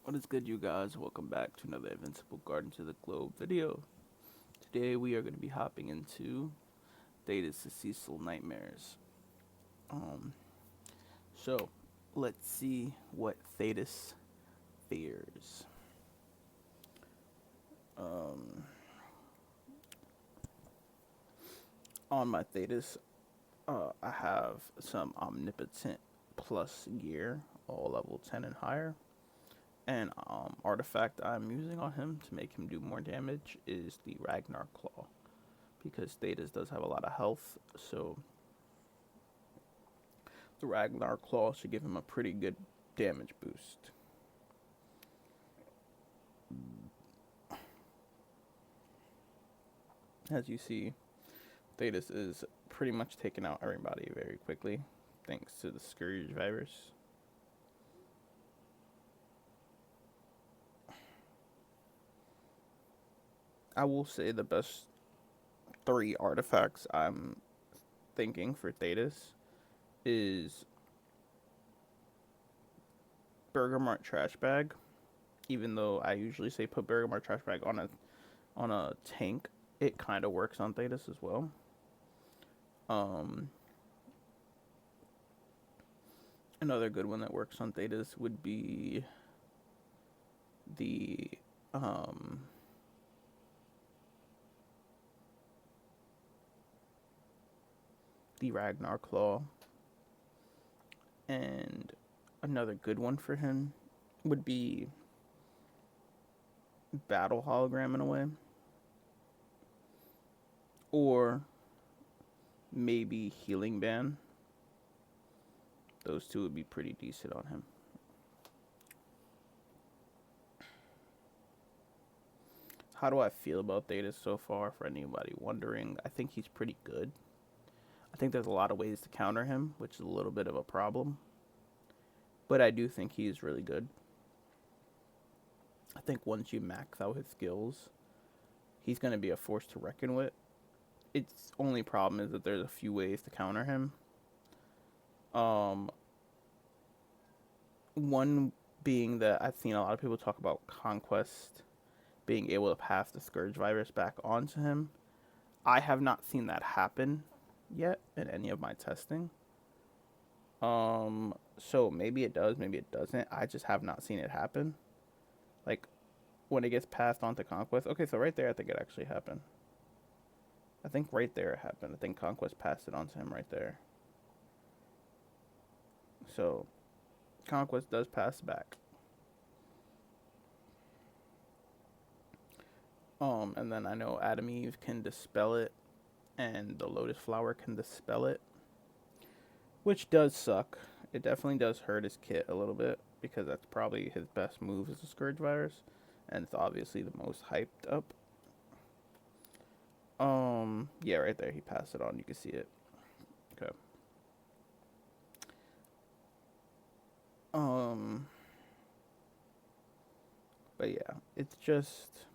What is good, you guys? Welcome back to another Invincible Garden to the Globe video. Today we are going to be hopping into Thaedus Nightmares. Um, so let's see what Thaedus fears. Um, on my Thaedus, I have some Omnipotent Plus gear, all level 10 and higher. And artifact I'm using on him to make him do more damage is the Ragnar Claw, because Thaedus does have a lot of health, so the Ragnar Claw should give him a pretty good damage boost. As you see, Thaedus is pretty much taking out everybody very quickly, thanks to the Scourge virus. I will say the best three artifacts I'm thinking for Thaedus is Bergamot Trash Bag. Even though I usually say put Bergamot Trash Bag on a tank, it kind of works on Thaedus as well. Um, Another good one that works on Thaedus would be the um, the Ragnar Claw, and another good one for him would be Battle Hologram in a way, or maybe Healing Band. Those two would be pretty decent on him. How do I feel about Thaedus so far? For anybody wondering, I think he's pretty good. I think there's a lot of ways to counter him, which is a little bit of a problem. But I do think he's really good. I think once you max out his skills, he's going to be a force to reckon with. Its only problem is that there's a few ways to counter him. One being that I've seen a lot of people talk about Conquest being able to pass the Scourge virus back onto him. I have not seen that happen yet in any of my testing. So maybe it does, maybe it doesn't. I just have not seen it happen. Like when it gets passed on to Conquest. Okay, so right there, I think it actually happened. I think right there it happened. I think Conquest passed it on to him right there. So Conquest does pass back. And then I know Adam Eve can dispel it, and the Lotus Flower can dispel it, which does suck. It definitely does hurt his kit a little bit, because that's probably his best move is the Scourge Virus, and it's obviously the most hyped up. Yeah, right there, he passed it on. You can see it. Okay. But yeah, it's just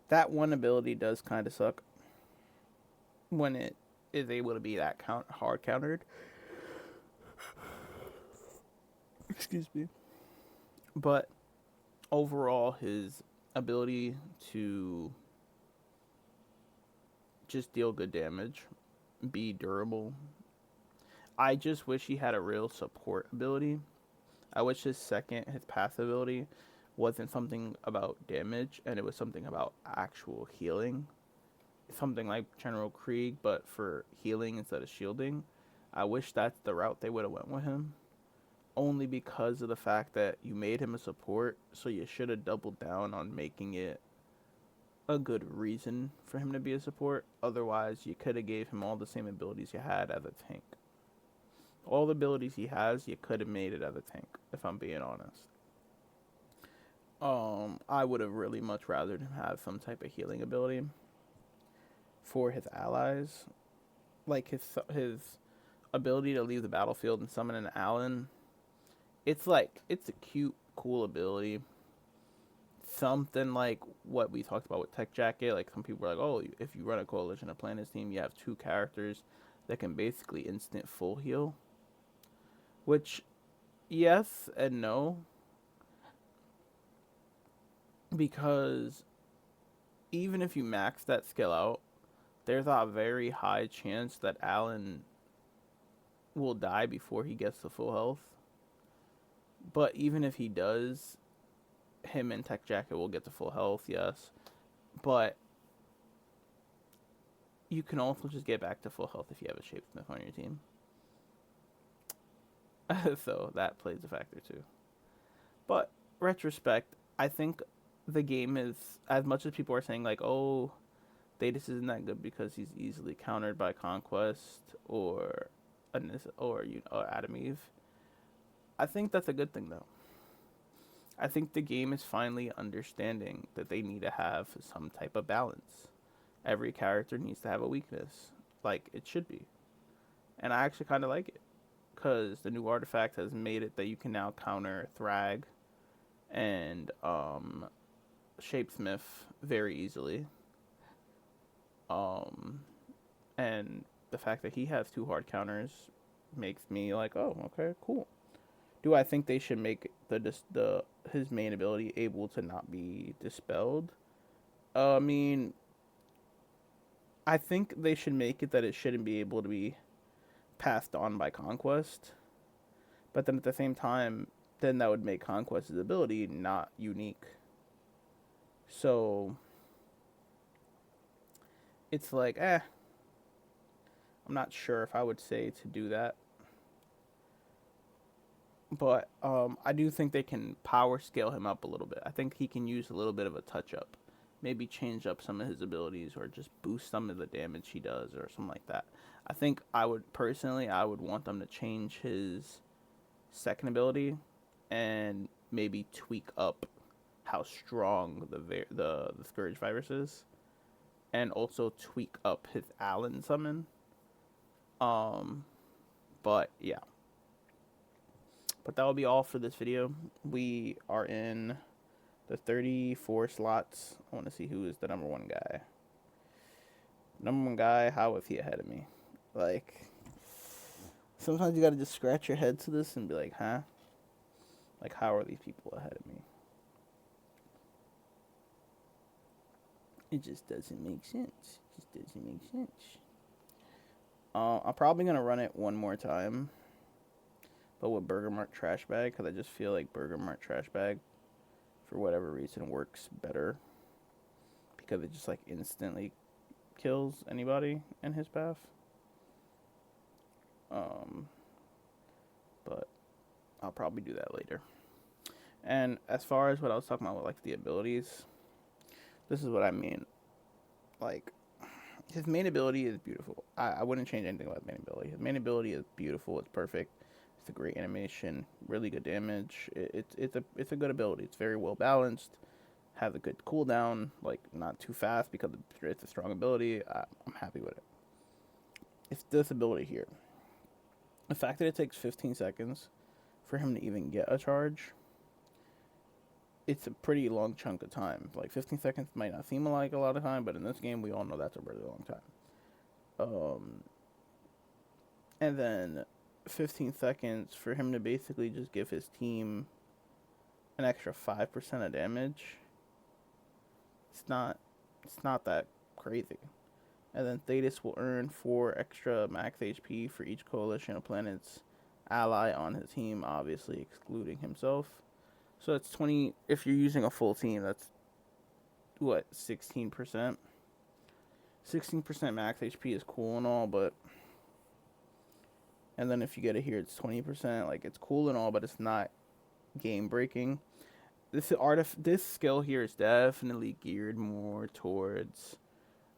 that one ability does kind of suck when it is able to be that hard countered. Excuse me. But overall, his ability to just deal good damage, be durable. I just wish he had a real support ability. I wish his passive ability, wasn't something about damage and it was something about actual healing. Something like General Krieg, but for healing instead of shielding. I wish that's the route they would have went with him. Only because of the fact that you made him a support, so you should have doubled down on making it a good reason for him to be a support. Otherwise, you could have gave him all the same abilities you had as a tank. All the abilities he has, you could have made it as a tank, if I'm being honest. I would have really much rather him have some type of healing ability for his allies, like his ability to leave the battlefield and summon an Allen. It's a cute, cool ability. Something like what we talked about with Tech Jacket. Like some people are like, oh, if you run a Coalition of Planets team, you have two characters that can basically instant full heal. Which, yes and no. because even if you max that skill out, there's a very high chance that Alan will die before he gets to full health. But even if he does, him and Tech Jacket will get to full health, yes. But you can also just get back to full health if you have a Shapesmith on your team. So that plays a factor too. But retrospect, I think the game is, as much as people are saying like, oh, Thaedus isn't that good because he's easily countered by Conquest or Adam Eve. I think that's a good thing though. I think the game is finally understanding that they need to have some type of balance. Every character needs to have a weakness, like it should be. And I actually kind of like it because the new artifact has made it that you can now counter Thrag and Shapesmith very easily. And the fact that he has two hard counters makes me like, oh, okay, cool. Do I think they should make the his main ability able to not be dispelled? I mean, I think they should make it that it shouldn't be able to be passed on by Conquest. But then at the same time, then that would make Conquest's ability not unique. So it's like, I'm not sure if I would say to do that. But I do think they can power scale him up a little bit. I think he can use a little bit of a touch up. Maybe change up some of his abilities or just boost some of the damage he does or something like that. I think I would want them to change his second ability and maybe tweak up how strong the Scourge virus is, and also tweak up his Allen summon. But yeah. But that will be all for this video. We are in the 34 slots. I want to see who is the number one guy. Number one guy, how is he ahead of me? Like, sometimes you gotta just scratch your head to this and be like, huh? Like, how are these people ahead of me? It just doesn't make sense. I'm probably gonna run it one more time, but with Burger Mart Trash Bag, because I just feel like Burger Mart Trash Bag, for whatever reason, works better, because it just like instantly kills anybody in his path. But I'll probably do that later. And as far as what I was talking about with like the abilities, this is what I mean. Like, his main ability is beautiful. I wouldn't change anything about his main ability. His main ability is beautiful. It's perfect. It's a great animation. Really good damage. It's a good ability. It's very well balanced. Has a good cooldown. Like, not too fast because it's a strong ability. I'm happy with it. It's this ability here. The fact that it takes 15 seconds for him to even get a charge, it's a pretty long chunk of time. Like, 15 seconds might not seem like a lot of time, but in this game, we all know that's a really long time. And then 15 seconds for him to basically just give his team an extra 5% of damage. It's not that crazy. And then Thaedus will earn 4 extra max HP for each coalition of planets ally on his team, obviously excluding himself. So that's 20, if you're using a full team, that's what, 16%? 16% max HP is cool and all, but, and then if you get it here, it's 20%. Like, it's cool and all, but it's not game breaking. This skill here is definitely geared more towards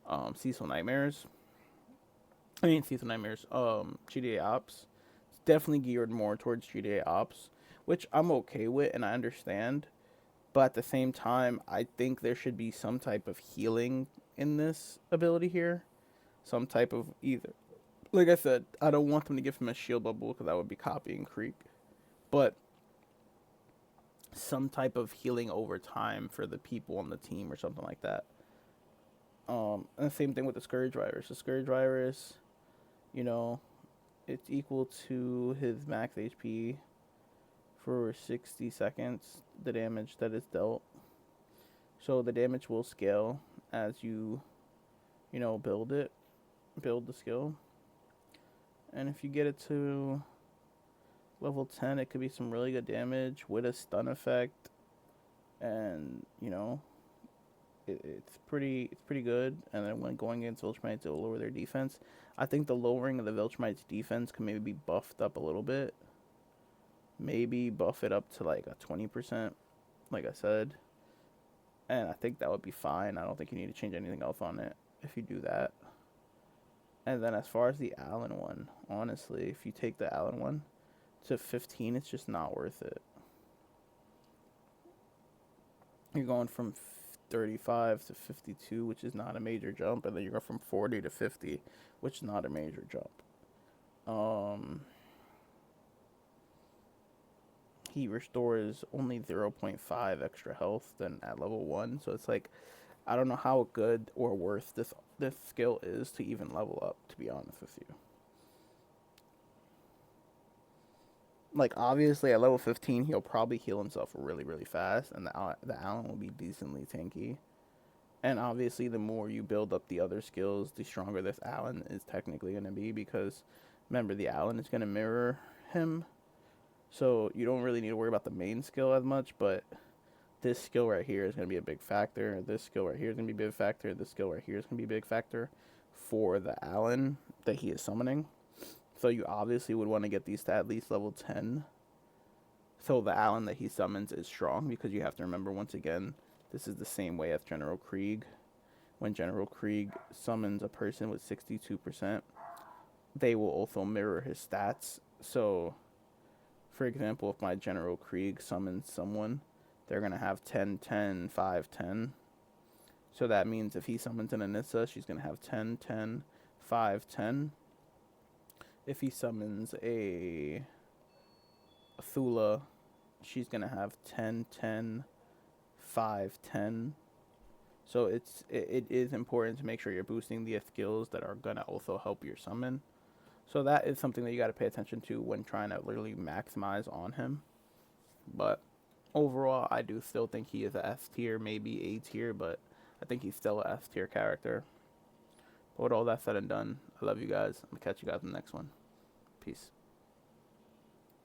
Thaedus Nightmares. GDA Ops. It's definitely geared more towards GDA Ops, which I'm okay with and I understand. But at the same time, I think there should be some type of healing in this ability here. Some type of either. Like I said, I don't want them to give him a shield bubble because that would be copying Creek. But some type of healing over time for the people on the team or something like that. And the same thing with the Scourge virus. The Scourge virus, you know, it's equal to his max HP for 60 seconds, the damage that is dealt. So the damage will scale as you, build the skill. And if you get it to level 10, it could be some really good damage with a stun effect. And, it's pretty good. And then when going against Viltrumites, it will lower their defense. I think the lowering of the Viltrumites' defense can maybe be buffed up a little bit. Maybe buff it up to like a 20%, like I said. And I think that would be fine. I don't think you need to change anything else on it if you do that. And then as far as the Allen one, honestly, if you take the Allen one to 15, it's just not worth it. You're going from 35 to 52, which is not a major jump, and then you go from 40 to 50, which is not a major jump. He restores only 0.5 extra health than at level 1, so it's like, I don't know how good or worth this skill is to even level up, to be honest with you. Like, obviously at level 15 he'll probably heal himself really, really fast, and the Allen will be decently tanky. And obviously the more you build up the other skills, the stronger this Allen is technically going to be, because remember, the Allen is going to mirror him, so you don't really need to worry about the main skill as much. But this skill right here is going to be a big factor. This skill right here is going to be a big factor. This skill right here is going to be a big factor for the Allen that he is summoning. So you obviously would want to get these to at least level 10. So the Allen that he summons is strong, because you have to remember, once again, this is the same way as General Krieg. When General Krieg summons a person with 62%, they will also mirror his stats. So, for example, if my General Krieg summons someone, they're going to have 10, 10, 5, 10. So that means if he summons an Anissa, she's going to have 10, 10, 5, 10. If he summons a Thula, she's going to have 10, 10, 5, 10. So it is important to make sure you're boosting the skills that are going to also help your summon. So that is something that you got to pay attention to when trying to literally maximize on him. But overall, I do still think he is a S tier, maybe A tier, but I think he's still a S tier character. But with all that said and done, I love you guys. I'm going to catch you guys in the next one. Peace.